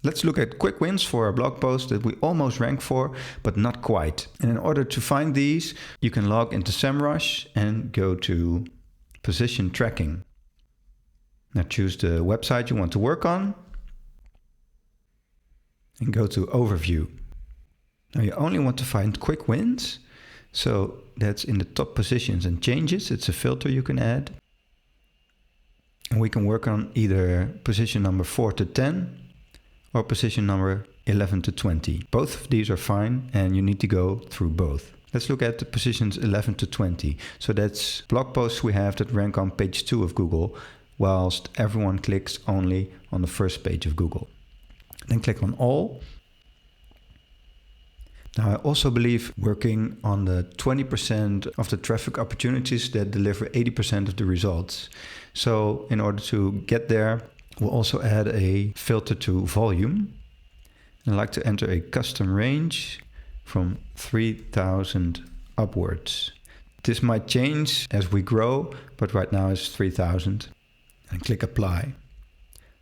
Let's look at quick wins for a blog post that we almost rank for, but not quite. And in order to find these, you can log into Semrush and go to position tracking. Now choose the website you want to work on and go to overview. Now you only want to find quick wins. So that's in the top positions and changes. It's a filter you can add. And we can work on either position number 4 to 10 or position number 11 to 20. Both of these are fine and you need to go through both. Let's look at the positions 11 to 20. So that's blog posts we have that rank on page 2 of Google, whilst everyone clicks only on the first page of Google. Then click on all. Now I also believe working on the 20% of the traffic opportunities that deliver 80% of the results. So in order to get there, we'll also add a filter to volume. I'd like to enter a custom range from 3,000 upwards. This might change as we grow, but right now it's 3,000. And click apply.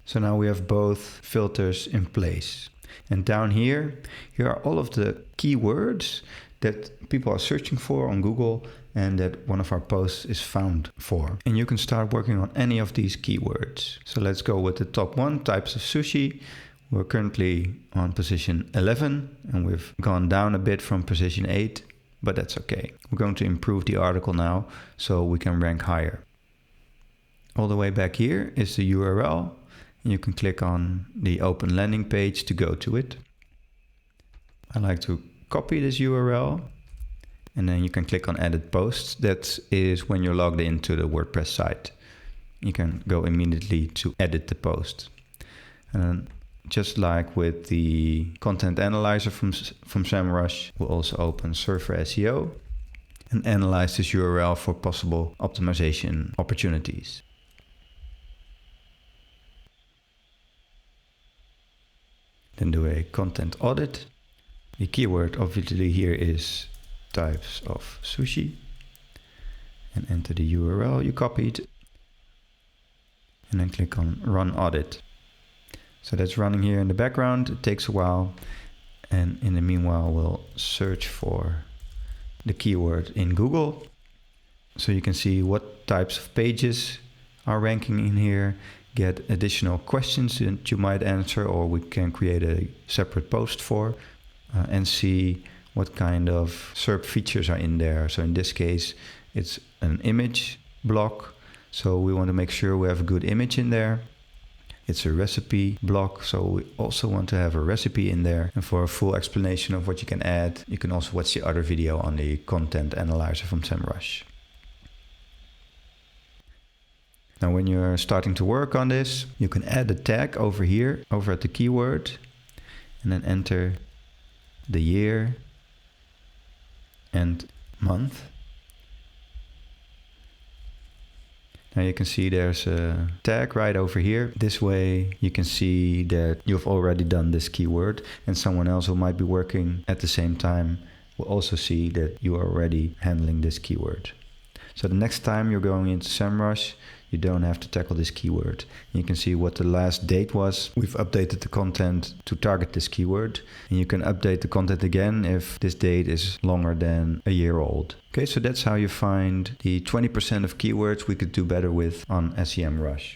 So now we have both filters in place. And down here are all of the keywords that people are searching for on Google and that one of our posts is found for. And you can start working on any of these keywords. So let's go with the top one, types of sushi. We're currently on position 11 and we've gone down a bit from position 8, but that's okay. We're going to improve the article now so we can rank higher. All the way back here is the URL. And you can click on the open landing page to go to it. I like to copy this URL and then you can click on edit posts. That is when you're logged into the WordPress site. You can go immediately to edit the post. And just like with the content analyzer from Semrush, we'll also open SurferSEO and analyze this URL for possible optimization opportunities. Then do a content audit. The keyword obviously here is types of sushi. And enter the URL you copied. And then click on run audit. So that's running here in the background. It takes a while. And in the meanwhile, we'll search for the keyword in Google. So you can see what types of pages are ranking in here. Get additional questions that you might answer, or we can create a separate post for and see what kind of SERP features are in there. So in this case, it's an image block. So we want to make sure we have a good image in there. It's a recipe block. So we also want to have a recipe in there. And for a full explanation of what you can add, you can also watch the other video on the content analyzer from Semrush. Now when you're starting to work on this, you can add a tag over here, over at the keyword, and then enter the year and month. Now you can see there's a tag right over here. This way you can see that you've already done this keyword, and someone else who might be working at the same time will also see that you are already handling this keyword. So the next time you're going into Semrush, you don't have to tackle this keyword. You can see what the last date was. We've updated the content to target this keyword. And you can update the content again if this date is longer than a year old. Okay, so that's how you find the 20% of keywords we could do better with on SEMrush.